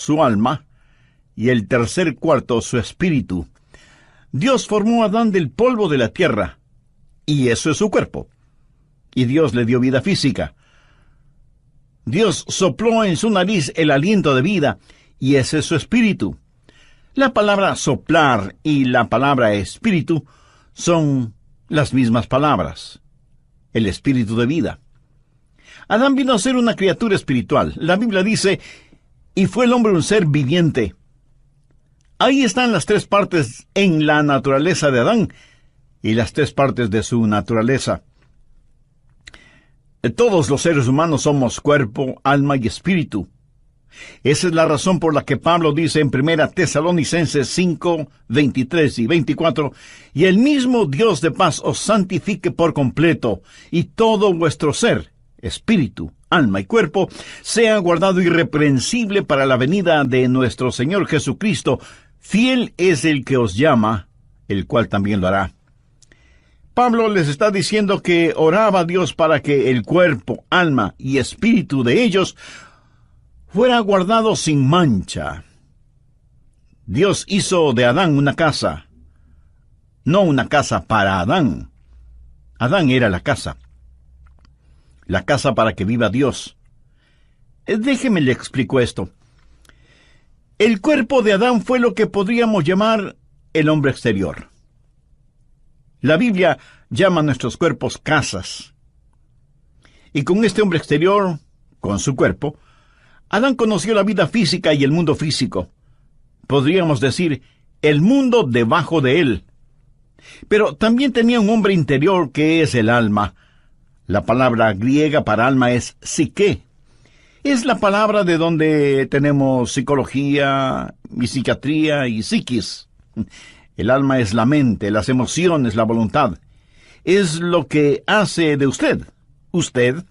su alma, y el tercer cuarto su espíritu. Dios formó a Adán del polvo de la tierra, y eso es su cuerpo. Y Dios le dio vida física. Dios sopló en su nariz el aliento de vida, y ese es su espíritu. La palabra soplar y la palabra espíritu son las mismas palabras. El espíritu de vida. Adán vino a ser una criatura espiritual. La Biblia dice, y fue el hombre un ser viviente. Ahí están las tres partes en la naturaleza de Adán y las tres partes de su naturaleza. Todos los seres humanos somos cuerpo, alma y espíritu. Esa es la razón por la que Pablo dice en 1 Tesalonicenses 5, 23 y 24, y el mismo Dios de paz os santifique por completo, y todo vuestro ser, espíritu, alma y cuerpo, sea guardado irreprensible para la venida de nuestro Señor Jesucristo. Fiel es el que os llama, el cual también lo hará. Pablo les está diciendo que oraba a Dios para que el cuerpo, alma y espíritu de ellos fuera guardado sin mancha. Dios hizo de Adán una casa, no una casa para Adán. Adán era la casa para que viva Dios. Déjeme le explico esto. El cuerpo de Adán fue lo que podríamos llamar el hombre exterior. La Biblia llama a nuestros cuerpos casas. Y con este hombre exterior, con su cuerpo, Adán conoció la vida física y el mundo físico. Podríamos decir, el mundo debajo de él. Pero también tenía un hombre interior que es el alma. La palabra griega para alma es psique. Es la palabra de donde tenemos psicología, y psiquiatría y psiquis. El alma es la mente, las emociones, la voluntad. Es lo que hace de usted. Usted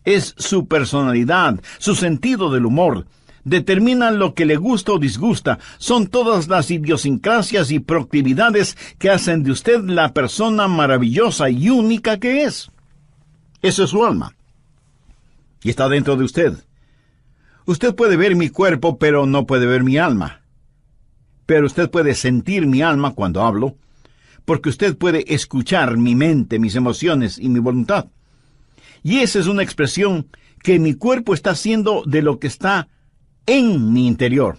es su personalidad, su sentido del humor. Determina lo que le gusta o disgusta. Son todas las idiosincrasias y proclividades que hacen de usted la persona maravillosa y única que es. Eso es su alma. Y está dentro de usted. Usted puede ver mi cuerpo, pero no puede ver mi alma. Pero usted puede sentir mi alma cuando hablo, porque usted puede escuchar mi mente, mis emociones y mi voluntad. Y esa es una expresión que mi cuerpo está haciendo de lo que está en mi interior.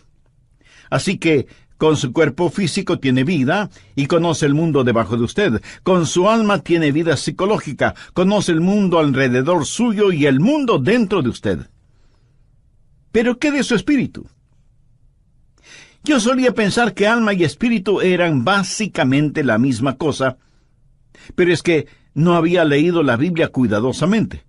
Así que, con su cuerpo físico tiene vida y conoce el mundo debajo de usted. Con su alma tiene vida psicológica, conoce el mundo alrededor suyo y el mundo dentro de usted. ¿Pero qué de su espíritu? Yo solía pensar que alma y espíritu eran básicamente la misma cosa, pero es que no había leído la Biblia cuidadosamente.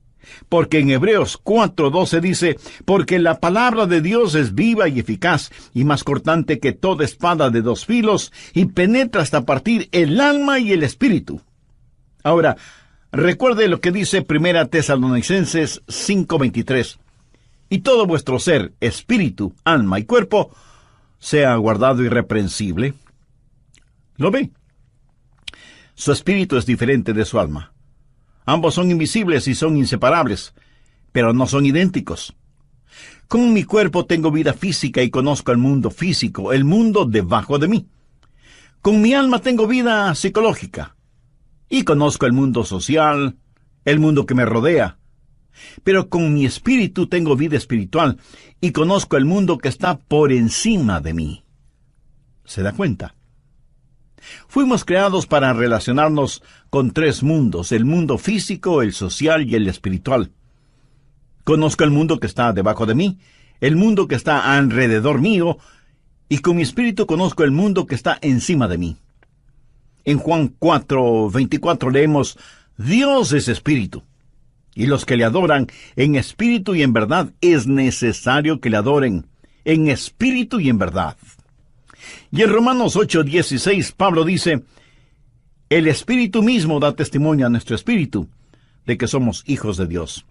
Porque en Hebreos 4:12 dice, porque la palabra de Dios es viva y eficaz, y más cortante que toda espada de dos filos, y penetra hasta partir el alma y el espíritu. Ahora, recuerde lo que dice 1 Tesalonicenses 5:23. Y todo vuestro ser, espíritu, alma y cuerpo, sea guardado irreprensible. ¿Lo ve? Su espíritu es diferente de su alma. Ambos son invisibles y son inseparables, pero no son idénticos. Con mi cuerpo tengo vida física y conozco el mundo físico, el mundo debajo de mí. Con mi alma tengo vida psicológica y conozco el mundo social, el mundo que me rodea. Pero con mi espíritu tengo vida espiritual y conozco el mundo que está por encima de mí. ¿Se da cuenta? Fuimos creados para relacionarnos con tres mundos, el mundo físico, el social y el espiritual. Conozco el mundo que está debajo de mí, el mundo que está alrededor mío, y con mi espíritu conozco el mundo que está encima de mí. En Juan 4:24 leemos, Dios es espíritu, y los que le adoran en espíritu y en verdad es necesario que le adoren en espíritu y en verdad. Y en Romanos 8:16 Pablo dice, el espíritu mismo da testimonio a nuestro espíritu de que somos hijos de Dios.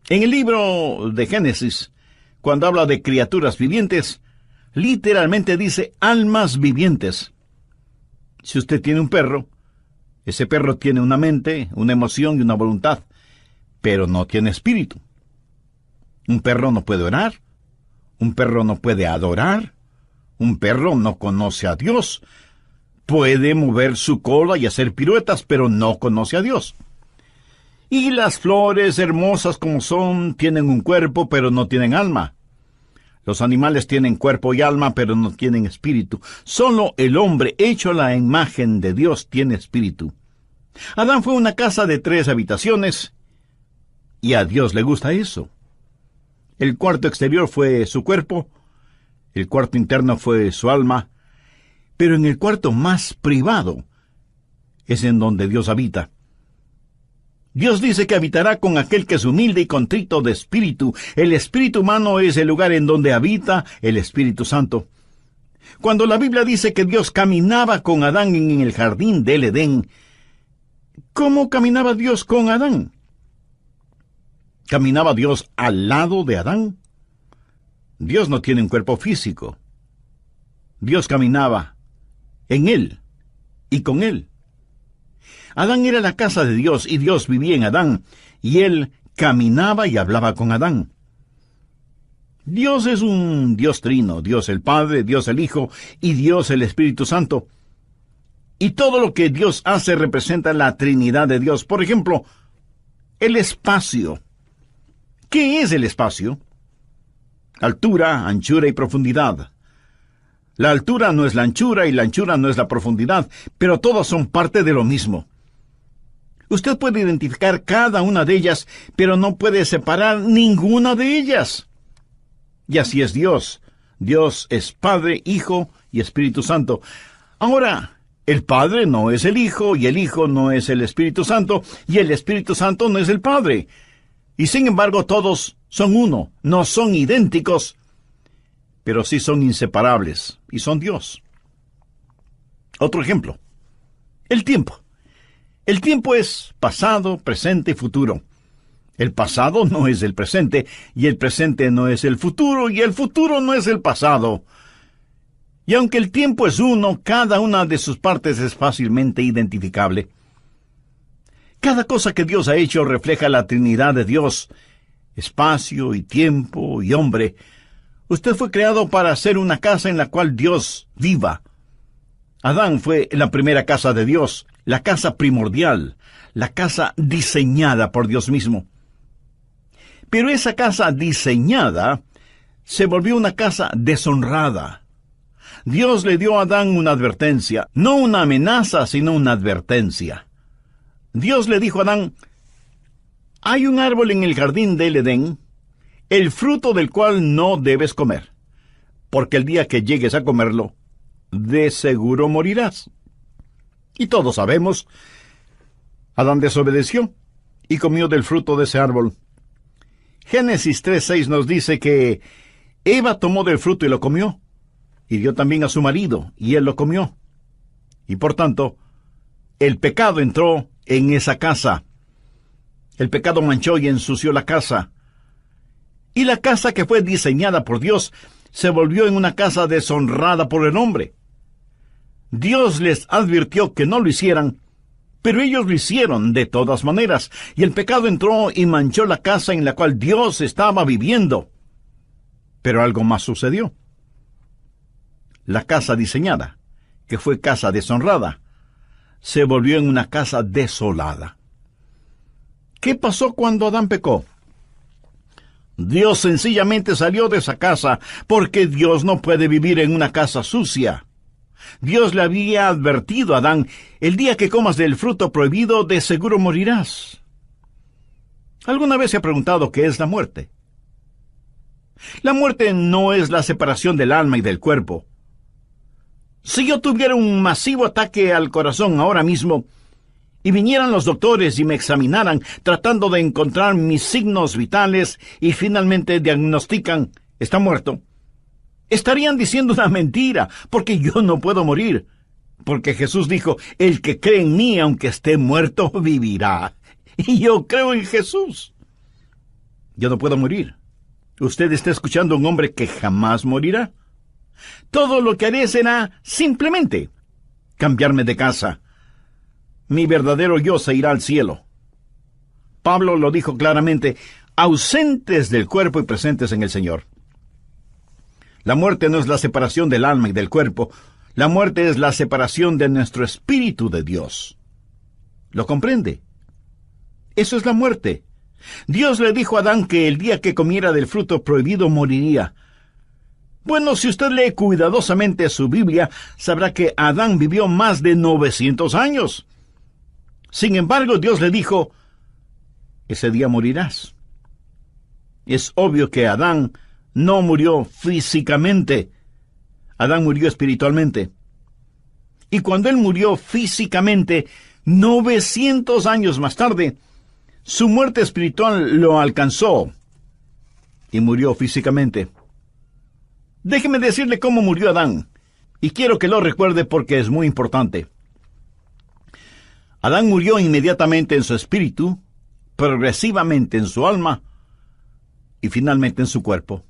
En el libro de Génesis, cuando habla de criaturas vivientes, literalmente dice almas vivientes. Si usted tiene un perro, ese perro tiene una mente, una emoción y una voluntad, pero no tiene espíritu. Un perro no puede orar, Un perro no puede adorar. Un perro no conoce a Dios. Puede mover su cola y hacer piruetas, pero no conoce a Dios. Y las flores, hermosas como son, tienen un cuerpo, pero no tienen alma. Los animales tienen cuerpo y alma, pero no tienen espíritu. Solo el hombre, hecho a la imagen de Dios, tiene espíritu. Adán fue una casa de 3 habitaciones, y a Dios le gusta eso. El cuarto exterior fue su cuerpo, el cuarto interno fue su alma, pero en el cuarto más privado es en donde Dios habita. Dios dice que habitará con aquel que es humilde y contrito de espíritu. El espíritu humano es el lugar en donde habita el Espíritu Santo. Cuando la Biblia dice que Dios caminaba con Adán en el jardín del Edén, ¿cómo caminaba Dios con Adán? ¿Caminaba Dios al lado de Adán? Dios no tiene un cuerpo físico. Dios caminaba en él y con él. Adán era la casa de Dios y Dios vivía en Adán, y él caminaba y hablaba con Adán. Dios es un Dios trino, Dios el Padre, Dios el Hijo y Dios el Espíritu Santo. Y todo lo que Dios hace representa la Trinidad de Dios. Por ejemplo, el espacio. ¿Qué es el espacio? Altura, anchura y profundidad. La altura no es la anchura y la anchura no es la profundidad, pero todas son parte de lo mismo. Usted puede identificar cada una de ellas, pero no puede separar ninguna de ellas. Y así es Dios. Dios es Padre, Hijo y Espíritu Santo. Ahora, el Padre no es el Hijo, y el Hijo no es el Espíritu Santo, y el Espíritu Santo no es el Padre. Y sin embargo, todos son uno, no son idénticos, pero sí son inseparables, y son Dios. Otro ejemplo, el tiempo. El tiempo es pasado, presente y futuro. El pasado no es el presente, y el presente no es el futuro, y el futuro no es el pasado. Y aunque el tiempo es uno, cada una de sus partes es fácilmente identificable. Cada cosa que Dios ha hecho refleja la Trinidad de Dios, espacio y tiempo y hombre. Usted fue creado para ser una casa en la cual Dios viva. Adán fue la primera casa de Dios, la casa primordial, la casa diseñada por Dios mismo. Pero esa casa diseñada se volvió una casa deshonrada. Dios le dio a Adán una advertencia, no una amenaza, sino una advertencia. Dios le dijo a Adán: hay un árbol en el jardín del Edén, el fruto del cual no debes comer, porque el día que llegues a comerlo, de seguro morirás. Y todos sabemos, Adán desobedeció y comió del fruto de ese árbol. Génesis 3:6 nos dice que Eva tomó del fruto y lo comió, y dio también a su marido, y él lo comió. Y por tanto, el pecado entró en esa casa. El pecado manchó y ensució la casa. Y la casa que fue diseñada por Dios se volvió en una casa deshonrada por el hombre. Dios les advirtió que no lo hicieran, pero ellos lo hicieron de todas maneras, y el pecado entró y manchó la casa en la cual Dios estaba viviendo. Pero algo más sucedió. La casa diseñada, que fue casa deshonrada, se volvió en una casa desolada. ¿Qué pasó cuando Adán pecó? Dios sencillamente salió de esa casa, porque Dios no puede vivir en una casa sucia. Dios le había advertido a Adán: el día que comas del fruto prohibido, de seguro morirás. ¿Alguna vez se ha preguntado qué es la muerte? La muerte no es la separación del alma y del cuerpo. Si yo tuviera un masivo ataque al corazón ahora mismo, y vinieran los doctores y me examinaran tratando de encontrar mis signos vitales y finalmente diagnostican: está muerto, estarían diciendo una mentira, porque yo no puedo morir. Porque Jesús dijo: el que cree en mí, aunque esté muerto, vivirá. Y yo creo en Jesús. Yo no puedo morir. Usted está escuchando a un hombre que jamás morirá. Todo lo que haré será simplemente cambiarme de casa. Mi verdadero yo se irá al cielo. Pablo lo dijo claramente: ausentes del cuerpo y presentes en el Señor. La muerte no es la separación del alma y del cuerpo. La muerte es la separación de nuestro espíritu de Dios. ¿Lo comprende? Eso es la muerte. Dios le dijo a Adán que el día que comiera del fruto prohibido moriría. Bueno, si usted lee cuidadosamente su Biblia, sabrá que Adán vivió más de 900 años. Sin embargo, Dios le dijo, ese día morirás. Es obvio que Adán no murió físicamente. Adán murió espiritualmente. Y cuando él murió físicamente, 900 años más tarde, su muerte espiritual lo alcanzó y murió físicamente. Déjeme decirle cómo murió Adán, y quiero que lo recuerde porque es muy importante. Adán murió inmediatamente en su espíritu, progresivamente en su alma y finalmente en su cuerpo.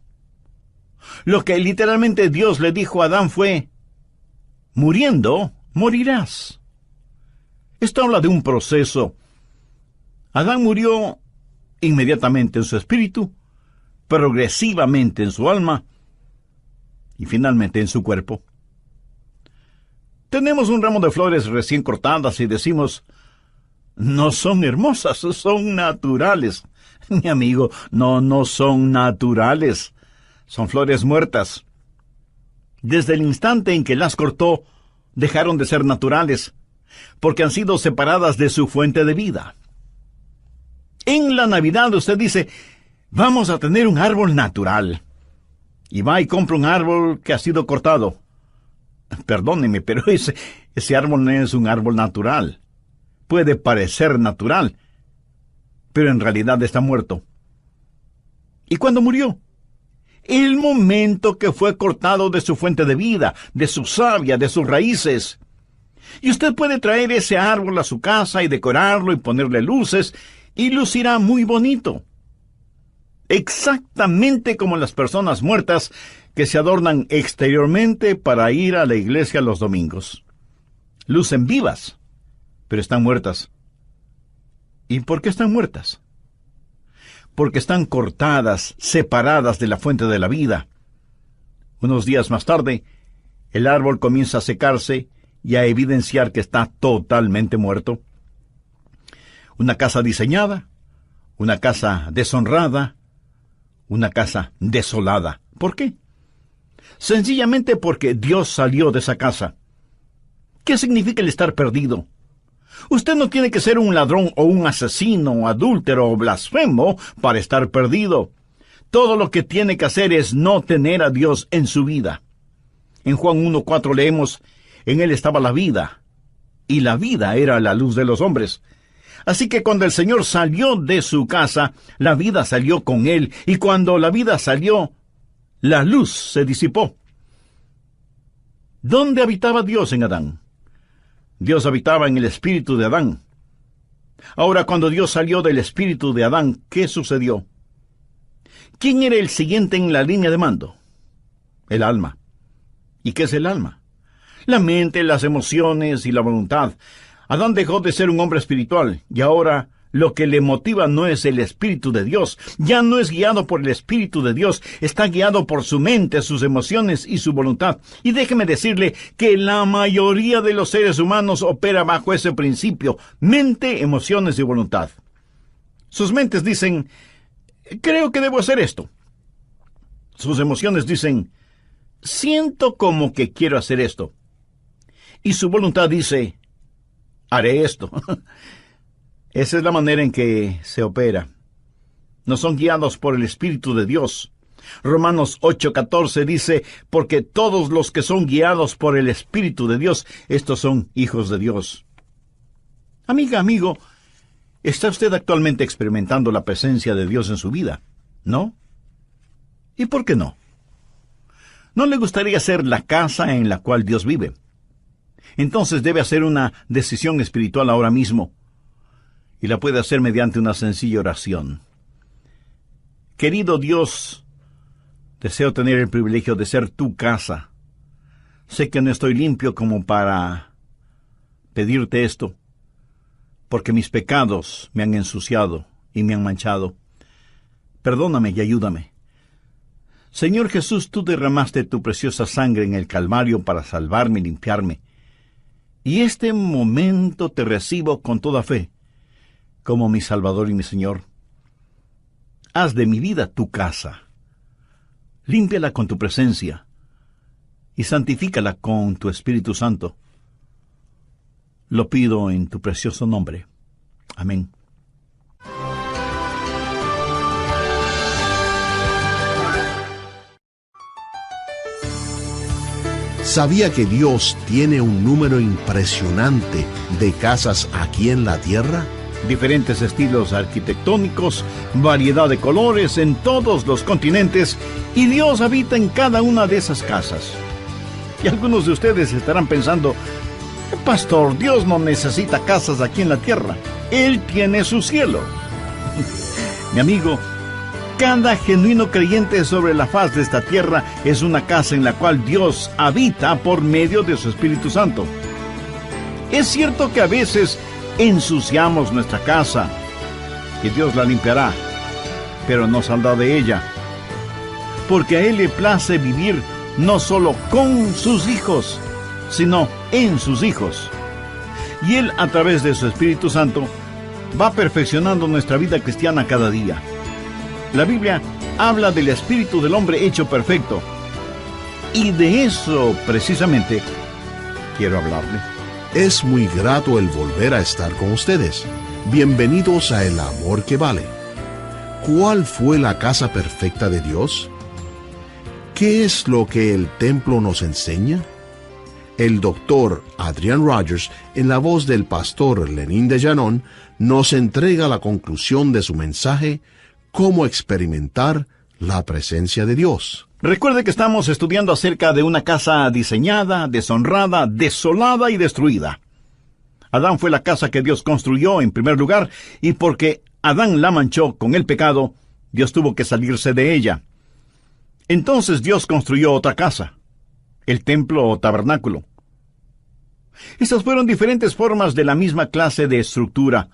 Lo que literalmente Dios le dijo a Adán fue, muriendo, morirás. Esto habla de un proceso. Adán murió inmediatamente en su espíritu, progresivamente en su alma y finalmente en su cuerpo. Tenemos un ramo de flores recién cortadas y decimos, no son hermosas, son naturales. Mi amigo, no son naturales. Son flores muertas. Desde el instante en que las cortó, dejaron de ser naturales, porque han sido separadas de su fuente de vida. En la Navidad usted dice, vamos a tener un árbol natural. Y va y compra un árbol que ha sido cortado. Perdóneme, pero ese árbol no es un árbol natural. Puede parecer natural, pero en realidad está muerto. ¿Y cuándo murió? El momento que fue cortado de su fuente de vida, de su savia, de sus raíces. Y usted puede traer ese árbol a su casa y decorarlo y ponerle luces, y lucirá muy bonito. Exactamente como las personas muertas que se adornan exteriormente para ir a la iglesia los domingos. Lucen vivas, pero están muertas. ¿Y por qué están muertas? Porque están cortadas, separadas de la fuente de la vida. Unos días más tarde, el árbol comienza a secarse y a evidenciar que está totalmente muerto. Una casa diseñada, una casa deshonrada, una casa desolada. ¿Por qué? Sencillamente porque Dios salió de esa casa. ¿Qué significa el estar perdido? Usted no tiene que ser un ladrón o un asesino, adúltero o blasfemo para estar perdido. Todo lo que tiene que hacer es no tener a Dios en su vida. En Juan 1:4 leemos, en él estaba la vida, y la vida era la luz de los hombres. Así que cuando el Señor salió de su casa, la vida salió con él, y cuando la vida salió, la luz se disipó. ¿Dónde habitaba Dios en Adán? Dios habitaba en el espíritu de Adán. Ahora, cuando Dios salió del espíritu de Adán, ¿qué sucedió? ¿Quién era el siguiente en la línea de mando? El alma. ¿Y qué es el alma? La mente, las emociones y la voluntad. Adán dejó de ser un hombre espiritual, y ahora lo que le motiva no es el Espíritu de Dios. Ya no es guiado por el Espíritu de Dios, está guiado por su mente, sus emociones y su voluntad. Y déjeme decirle que la mayoría de los seres humanos opera bajo ese principio: mente, emociones y voluntad. Sus mentes dicen, creo que debo hacer esto. Sus emociones dicen, siento como que quiero hacer esto. Y su voluntad dice, haré esto. Esa es la manera en que se opera. No son guiados por el Espíritu de Dios. Romanos 8:14 dice, porque todos los que son guiados por el Espíritu de Dios, estos son hijos de Dios. Amiga, amigo, ¿está usted actualmente experimentando la presencia de Dios en su vida? ¿No? ¿Y por qué no? ¿No le gustaría ser la casa en la cual Dios vive? Entonces debe hacer una decisión espiritual ahora mismo, y la puede hacer mediante una sencilla oración. Querido Dios, deseo tener el privilegio de ser tu casa. Sé que no estoy limpio como para pedirte esto, porque mis pecados me han ensuciado y me han manchado. Perdóname y ayúdame. Señor Jesús, tú derramaste tu preciosa sangre en el Calvario para salvarme y limpiarme. Y este momento te recibo con toda fe, como mi Salvador y mi Señor. Haz de mi vida tu casa. Límpiala con tu presencia y santifícala con tu Espíritu Santo. Lo pido en tu precioso nombre. Amén. ¿Sabía que Dios tiene un número impresionante de casas aquí en la tierra? Diferentes estilos arquitectónicos, variedad de colores en todos los continentes, y Dios habita en cada una de esas casas. Y algunos de ustedes estarán pensando: Pastor, Dios no necesita casas aquí en la tierra. Él tiene su cielo. Mi amigo, cada genuino creyente sobre la faz de esta tierra es una casa en la cual Dios habita por medio de su Espíritu Santo. Es cierto que a veces ensuciamos nuestra casa, y Dios la limpiará, pero no saldrá de ella, porque a Él le place vivir no solo con sus hijos, sino en sus hijos. Y Él, a través de su Espíritu Santo, va perfeccionando nuestra vida cristiana cada día. La Biblia habla del espíritu del hombre hecho perfecto, y de eso precisamente quiero hablarle. Es muy grato el volver a estar con ustedes. Bienvenidos a El Amor que Vale. ¿Cuál fue la casa perfecta de Dios? ¿Qué es lo que el templo nos enseña? El doctor Adrian Rogers, en la voz del pastor Lenín de Llanón, nos entrega la conclusión de su mensaje: cómo experimentar la presencia de Dios. Recuerde que estamos estudiando acerca de una casa diseñada, deshonrada, desolada y destruida. Adán fue la casa que Dios construyó en primer lugar, y porque Adán la manchó con el pecado, Dios tuvo que salirse de ella. Entonces Dios construyó otra casa, el templo o tabernáculo. Estas fueron diferentes formas de la misma clase de estructura,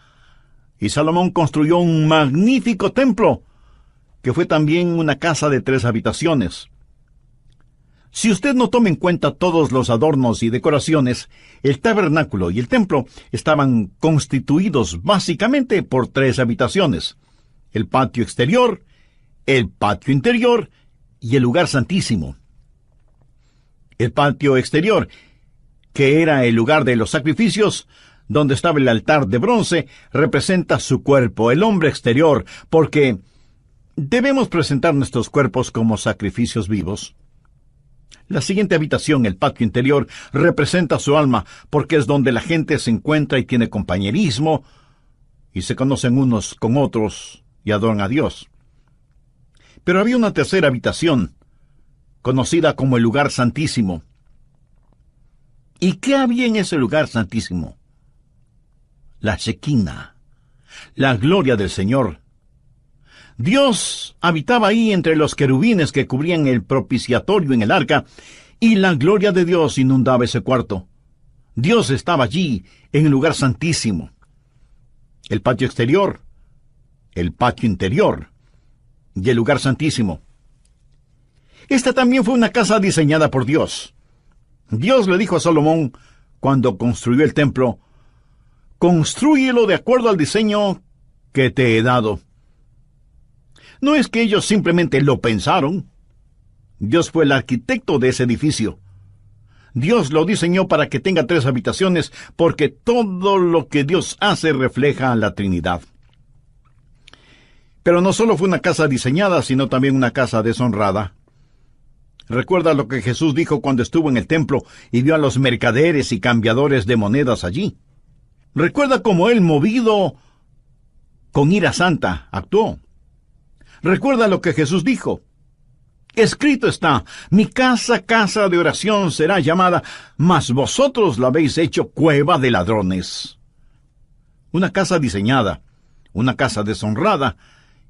y Salomón construyó un magnífico templo, que fue también una casa de 3 habitaciones. Si usted no toma en cuenta todos los adornos y decoraciones, el tabernáculo y el templo estaban constituidos básicamente por 3 habitaciones: el patio exterior, el patio interior y el lugar santísimo. El patio exterior, que era el lugar de los sacrificios, donde estaba el altar de bronce, representa su cuerpo, el hombre exterior, porque debemos presentar nuestros cuerpos como sacrificios vivos. La siguiente habitación, el patio interior, representa su alma, porque es donde la gente se encuentra y tiene compañerismo, y se conocen unos con otros y adoran a Dios. Pero había una tercera habitación, conocida como el lugar santísimo. ¿Y qué había en ese lugar santísimo? La Shekinah, la gloria del Señor. Dios habitaba ahí entre los querubines que cubrían el propiciatorio en el arca, y la gloria de Dios inundaba ese cuarto. Dios estaba allí, en el lugar santísimo. El patio exterior, el patio interior y el lugar santísimo. Esta también fue una casa diseñada por Dios. Dios le dijo a Salomón, cuando construyó el templo: «Constrúyelo de acuerdo al diseño que te he dado». No es que ellos simplemente lo pensaron. Dios fue el arquitecto de ese edificio. Dios lo diseñó para que tenga 3 habitaciones, porque todo lo que Dios hace refleja a la Trinidad. Pero no solo fue una casa diseñada, sino también una casa deshonrada. Recuerda lo que Jesús dijo cuando estuvo en el templo y vio a los mercaderes y cambiadores de monedas allí. Recuerda cómo él, movido con ira santa, actuó. Recuerda lo que Jesús dijo: «Escrito está, mi casa, casa de oración será llamada, mas vosotros la habéis hecho cueva de ladrones». Una casa diseñada, una casa deshonrada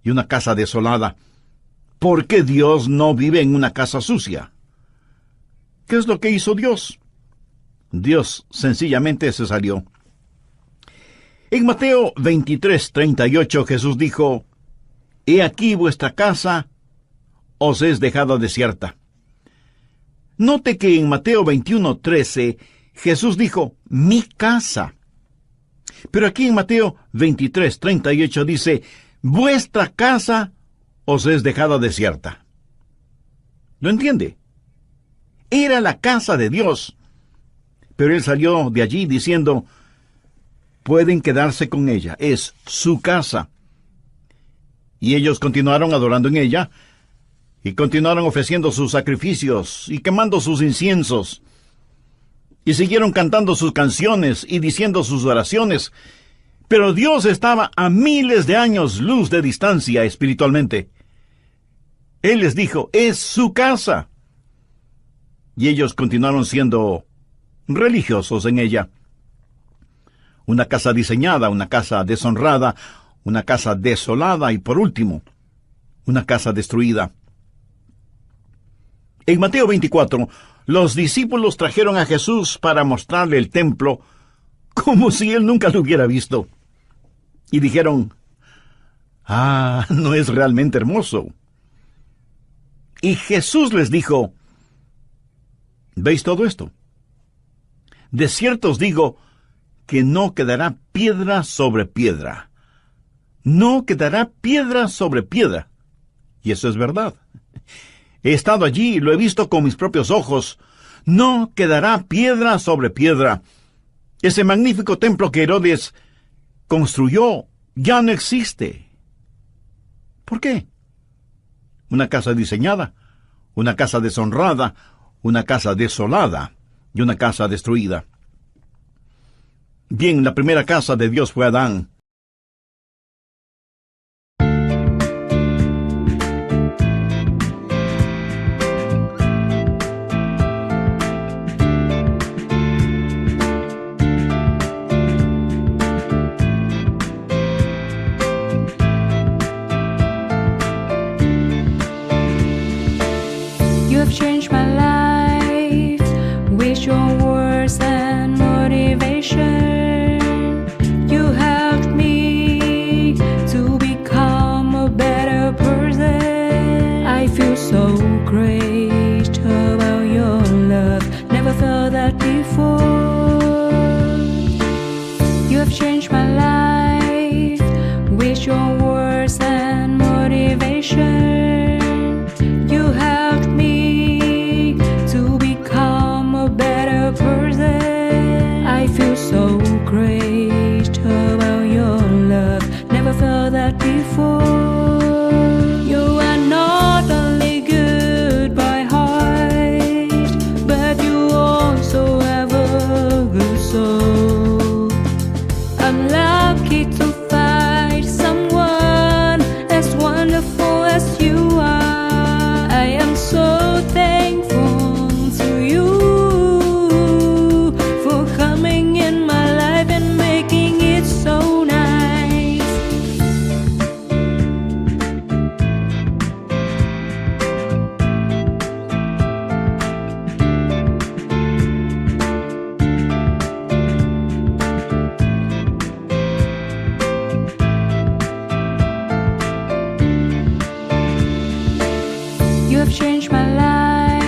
y una casa desolada. ¿Por qué Dios no vive en una casa sucia? ¿Qué es lo que hizo Dios? Dios sencillamente se salió. En Mateo 23:38 Jesús dijo: «He aquí vuestra casa, os es dejada desierta. Note que en Mateo 21:13 Jesús dijo, mi casa. Pero aquí en Mateo 23:38 dice, vuestra casa os es dejada desierta. ¿Lo entiende? Era la casa de Dios. Pero él salió de allí diciendo, pueden quedarse con ella, es su casa. Y ellos continuaron adorando en ella, y continuaron ofreciendo sus sacrificios y quemando sus inciensos, y siguieron cantando sus canciones y diciendo sus oraciones. Pero Dios estaba a miles de años luz de distancia espiritualmente. Él les dijo, es su casa. Y ellos continuaron siendo religiosos en ella. Una casa diseñada, una casa deshonrada, una casa desolada y por último, una casa destruida. En Mateo 24, los discípulos trajeron a Jesús para mostrarle el templo como si él nunca lo hubiera visto. Y dijeron, no es realmente hermoso. Y Jesús les dijo, ¿veis todo esto? De cierto os digo que no quedará piedra sobre piedra. No quedará piedra sobre piedra. Y eso es verdad. He estado allí y lo he visto con mis propios ojos. No quedará piedra sobre piedra. Ese magnífico templo que Herodes construyó ya no existe. ¿Por qué? Una casa diseñada, una casa deshonrada, una casa desolada y una casa destruida. Bien, la primera casa de Dios fue Adán. You have changed my life with your words and motivation. You helped me to become a better person. I feel so great about your love. Never felt that before. You have changed my life with your words and motivation. You helped me to become a better person. I feel so great about your love. Never felt that before. You are not only good by heart, but you also have a good soul. I'm lucky to find someone as wonderful as you are. I am so thankful to you for coming in my life and making it so nice. You have changed my life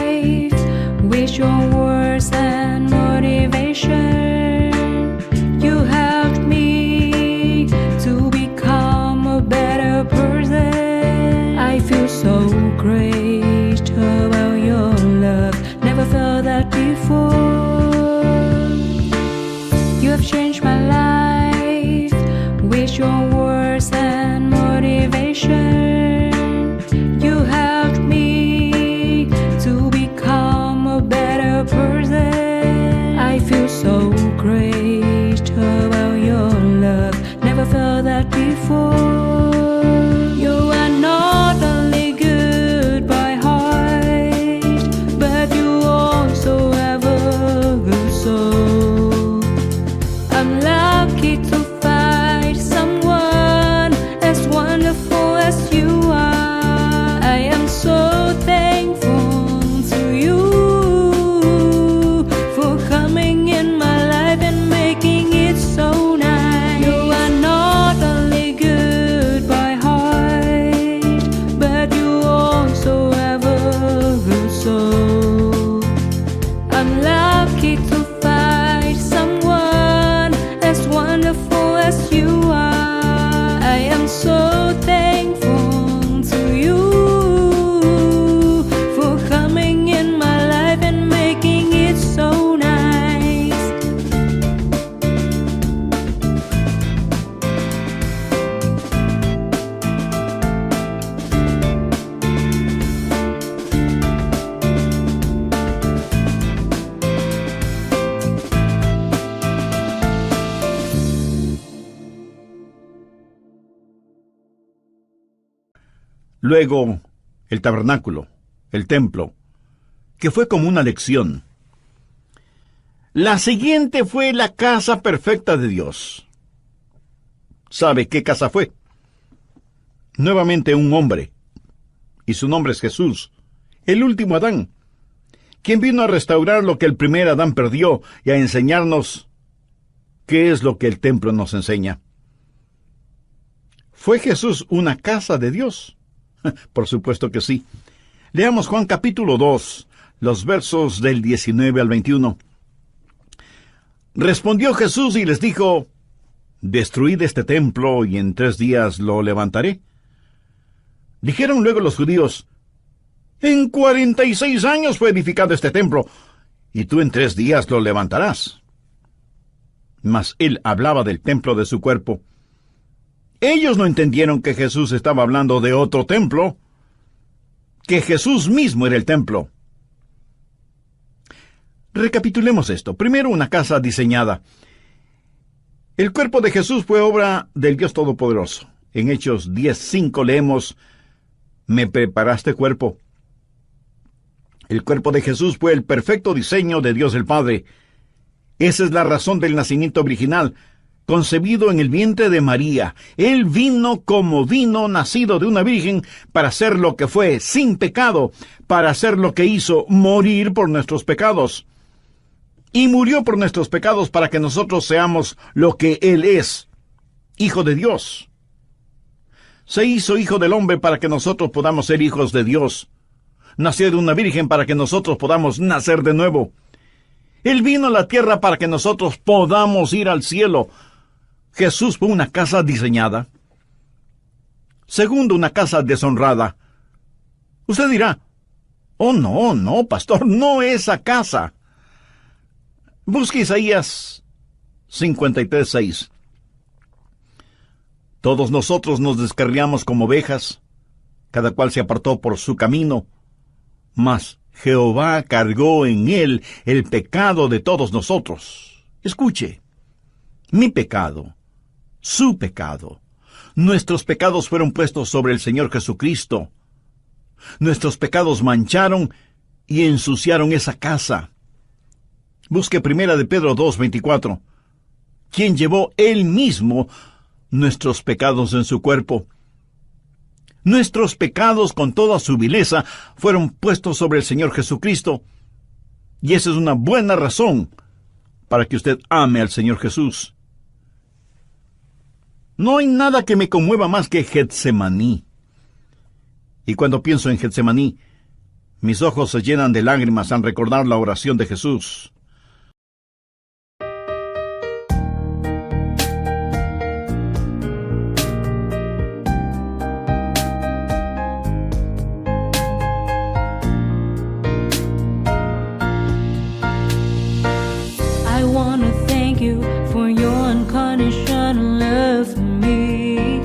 luego el tabernáculo, el templo, que fue como una lección. La siguiente fue la casa perfecta de Dios. ¿Sabe qué casa fue? Nuevamente un hombre, y su nombre es Jesús, el último Adán, quien vino a restaurar lo que el primer Adán perdió y a enseñarnos qué es lo que el templo nos enseña. ¿Fue Jesús una casa de Dios? Por supuesto que sí. Leamos Juan capítulo 2, los versos del 19 al 21. Respondió Jesús y les dijo: «Destruid este templo, y en 3 días lo levantaré». Dijeron luego los judíos: «En 46 años fue edificado este templo, y tú en 3 días lo levantarás». Mas él hablaba del templo de su cuerpo. Ellos no entendieron que Jesús estaba hablando de otro templo, que Jesús mismo era el templo. Recapitulemos esto. Primero, una casa diseñada. El cuerpo de Jesús fue obra del Dios Todopoderoso. En Hechos 10:5 leemos: «Me preparaste cuerpo». El cuerpo de Jesús fue el perfecto diseño de Dios el Padre. Esa es la razón del nacimiento original, concebido en el vientre de María. Él vino como vino, nacido de una virgen, para hacer lo que fue, sin pecado, para hacer lo que hizo, morir por nuestros pecados. Y murió por nuestros pecados para que nosotros seamos lo que Él es, Hijo de Dios. Se hizo Hijo del hombre para que nosotros podamos ser hijos de Dios. Nació de una virgen para que nosotros podamos nacer de nuevo. Él vino a la tierra para que nosotros podamos ir al cielo. Jesús fue una casa diseñada. Segundo, una casa deshonrada. Usted dirá: «Oh, no, pastor, no esa casa». Busque Isaías 53:6. «Todos nosotros nos descarriamos como ovejas, cada cual se apartó por su camino, mas Jehová cargó en él el pecado de todos nosotros». Escuche, mi pecado, su pecado, nuestros pecados fueron puestos sobre el Señor Jesucristo. Nuestros pecados mancharon y ensuciaron esa casa. Busque 1 de Pedro 2:24, quien llevó él mismo nuestros pecados en su cuerpo. Nuestros pecados, con toda su vileza, fueron puestos sobre el Señor Jesucristo. Y esa es una buena razón para que usted ame al Señor Jesús. No hay nada que me conmueva más que Getsemaní. Y cuando pienso en Getsemaní, mis ojos se llenan de lágrimas al recordar la oración de Jesús. I want to thank you for your unconditional love for me.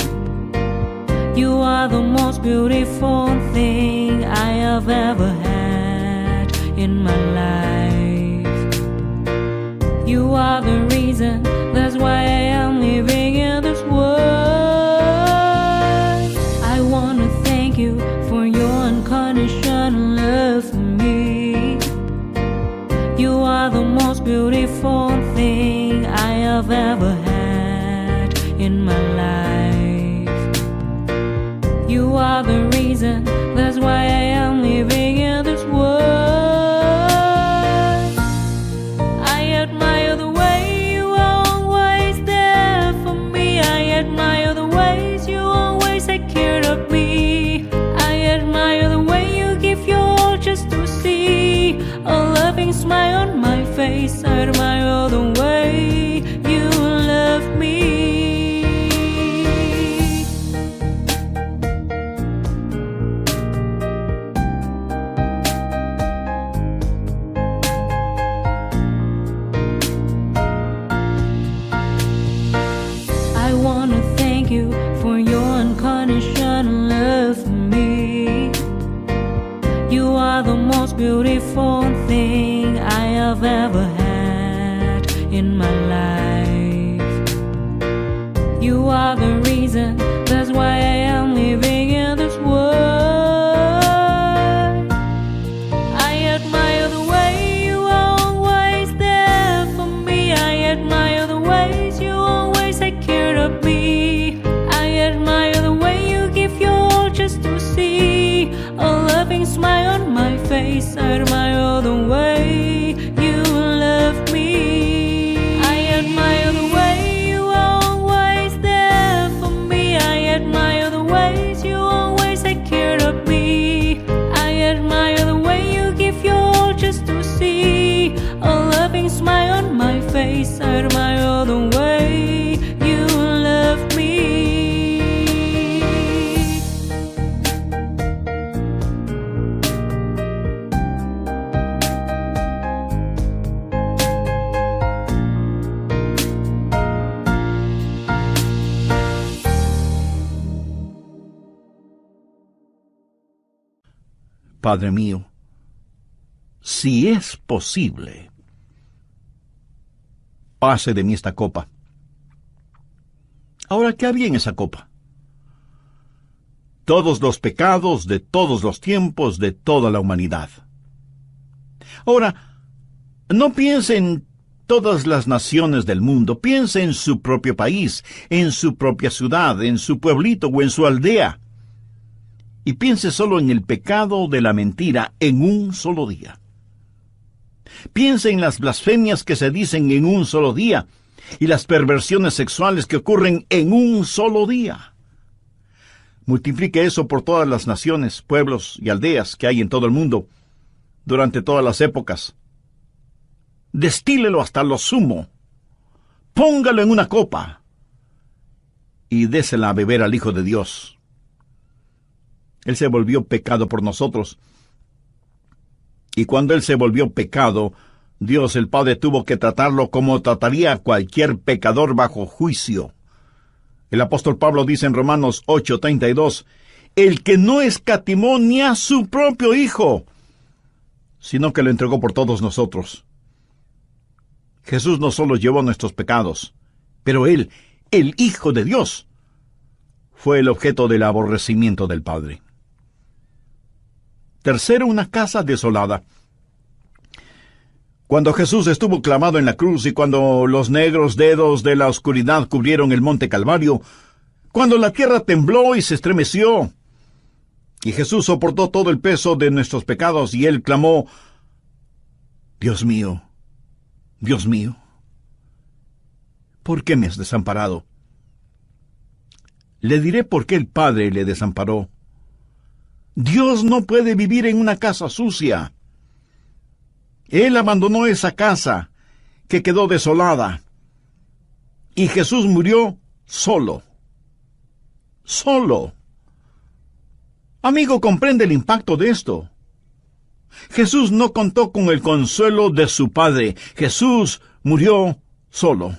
You are the most beautiful thing I have ever had in my life. You are the reason, that's why I am living in this world. I want to thank you for your unconditional love for me. You are the most beautiful thing I have ever had in my life. You are the reason, that's why I am living in this world. I admire the way you are always there for me. I admire the ways you always take care of me. I admire the way you give your all just to see a loving smile on my face. I admire the way you love me. I want to thank you for your unconditional love for me. You are the most beautiful thing I have ever had in my life. You are the reason, that's why I am living in this world. admire the way you are always there for me. I admire the ways you always take care of me. I admire the way you give your all just to see a loving smile on my face. I admire the way you love me. I admire the way you are always there for me. I admire the ways you always take care of me. I admire the way you give your all just to see a loving smile on my face. I admire the way you love me. Padre mío, si es posible, pase de mí esta copa. Ahora, ¿qué había en esa copa? Todos los pecados de todos los tiempos de toda la humanidad. Ahora, no piense en todas las naciones del mundo, piense en su propio país, en su propia ciudad, en su pueblito o en su aldea. Y piense solo en el pecado de la mentira en un solo día. Piense en las blasfemias que se dicen en un solo día y las perversiones sexuales que ocurren en un solo día. Multiplique eso por todas las naciones, pueblos y aldeas que hay en todo el mundo durante todas las épocas. Destílelo hasta lo sumo. Póngalo en una copa y désela a beber al Hijo de Dios. Él se volvió pecado por nosotros. Y cuando Él se volvió pecado, Dios el Padre tuvo que tratarlo como trataría a cualquier pecador bajo juicio. El apóstol Pablo dice en Romanos 8:32, el que no escatimó ni a su propio Hijo, sino que lo entregó por todos nosotros. Jesús no solo llevó nuestros pecados, pero Él, el Hijo de Dios, fue el objeto del aborrecimiento del Padre. Tercero, una casa desolada. Cuando Jesús estuvo clavado en la cruz y cuando los negros dedos de la oscuridad cubrieron el monte Calvario, cuando la tierra tembló y se estremeció, y Jesús soportó todo el peso de nuestros pecados, y Él clamó, Dios mío, ¿por qué me has desamparado? Le diré por qué el Padre le desamparó. Dios no puede vivir en una casa sucia. Él abandonó esa casa que quedó desolada. Y Jesús murió solo. Solo. Amigo, comprende el impacto de esto. Jesús no contó con el consuelo de su Padre. Jesús murió solo.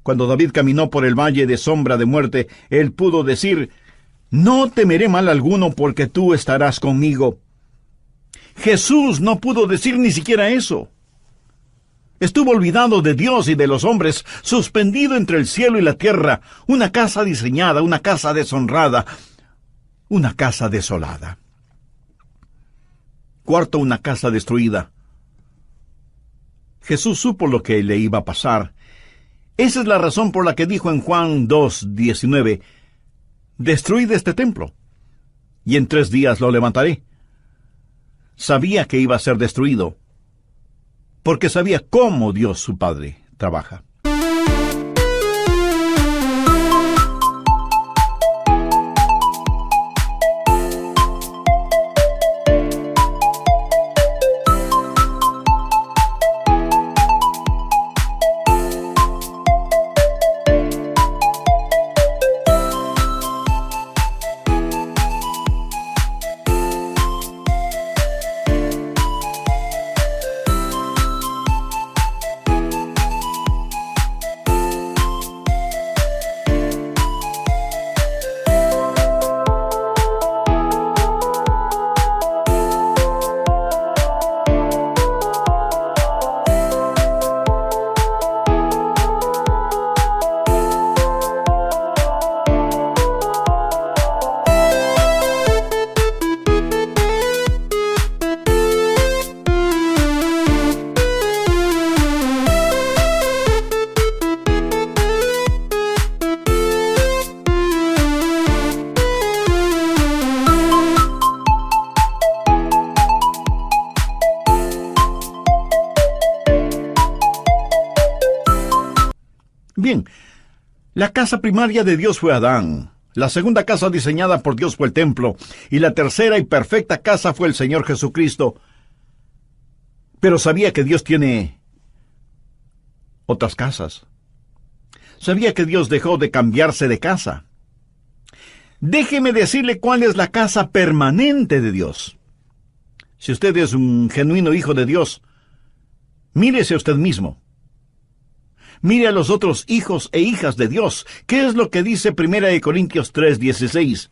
Cuando David caminó por el valle de sombra de muerte, él pudo decir, no temeré mal alguno porque tú estarás conmigo. Jesús no pudo decir ni siquiera eso. Estuvo olvidado de Dios y de los hombres, suspendido entre el cielo y la tierra, una casa diseñada, una casa deshonrada, una casa desolada. Cuarto, una casa destruida. Jesús supo lo que le iba a pasar. Esa es la razón por la que dijo en Juan 2:19, destruid este templo, y en 3 días lo levantaré. Sabía que iba a ser destruido, porque sabía cómo Dios su Padre trabaja. Bien, la casa primaria de Dios fue Adán. La segunda casa diseñada por Dios fue el templo. Y la tercera y perfecta casa fue el Señor Jesucristo. Pero sabía que Dios tiene otras casas. Sabía que Dios dejó de cambiarse de casa. Déjeme decirle cuál es la casa permanente de Dios. Si usted es un genuino hijo de Dios, mírese a usted mismo. Mire a los otros hijos e hijas de Dios. ¿Qué es lo que dice 1 Corintios 3:16?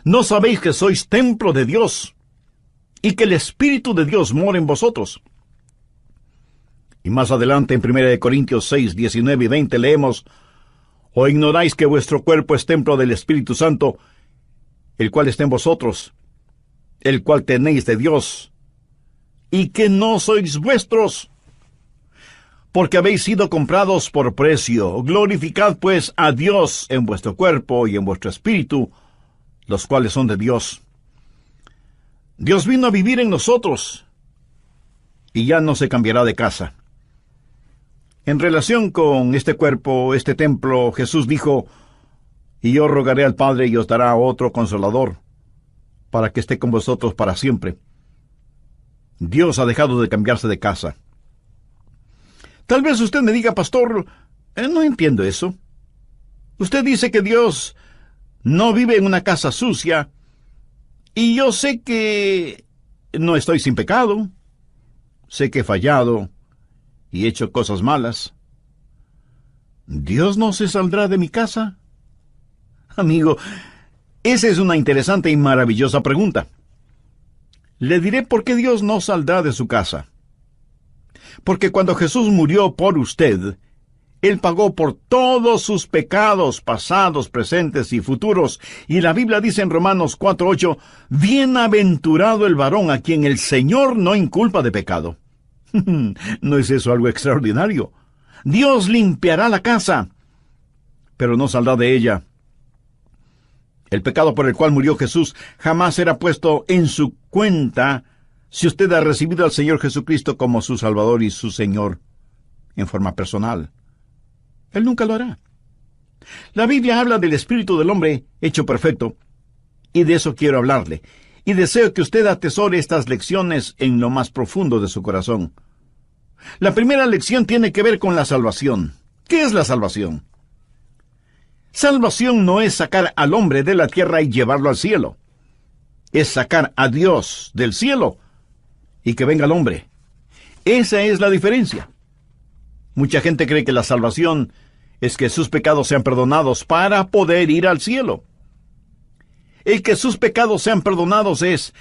¿No sabéis que sois templo de Dios y que el Espíritu de Dios mora en vosotros? Y más adelante en 1 Corintios 6:19 y 20 leemos: ¿O ignoráis que vuestro cuerpo es templo del Espíritu Santo, el cual está en vosotros, el cual tenéis de Dios, y que no sois vuestros? Porque habéis sido comprados por precio. Glorificad pues a Dios en vuestro cuerpo y en vuestro espíritu, los cuales son de Dios. Dios vino a vivir en nosotros, y ya no se cambiará de casa. En relación con este cuerpo, este templo, Jesús dijo: y yo rogaré al Padre y os dará otro Consolador, para que esté con vosotros para siempre. Dios ha dejado de cambiarse de casa. Tal vez usted me diga: pastor, no entiendo eso. Usted dice que Dios no vive en una casa sucia, y yo sé que no estoy sin pecado. Sé que he fallado y he hecho cosas malas. ¿Dios no se saldrá de mi casa? Amigo, esa es una interesante y maravillosa pregunta. Le diré por qué Dios no saldrá de su casa. Porque cuando Jesús murió por usted, Él pagó por todos sus pecados pasados, presentes y futuros. Y la Biblia dice en Romanos 4:8, bienaventurado el varón a quien el Señor no inculpa de pecado. ¿No es eso algo extraordinario? Dios limpiará la casa, pero no saldrá de ella. El pecado por el cual murió Jesús jamás será puesto en su cuenta si usted ha recibido al Señor Jesucristo como su Salvador y su Señor en forma personal. Él nunca lo hará. La Biblia habla del espíritu del hombre hecho perfecto, y de eso quiero hablarle. Y deseo que usted atesore estas lecciones en lo más profundo de su corazón. La primera lección tiene que ver con la salvación. ¿Qué es la salvación? Salvación no es sacar al hombre de la tierra y llevarlo al cielo. Es sacar a Dios del cielo y que venga el hombre. Esa es la diferencia. Mucha gente cree que la salvación es que sus pecados sean perdonados para poder ir al cielo. El que sus pecados sean perdonados es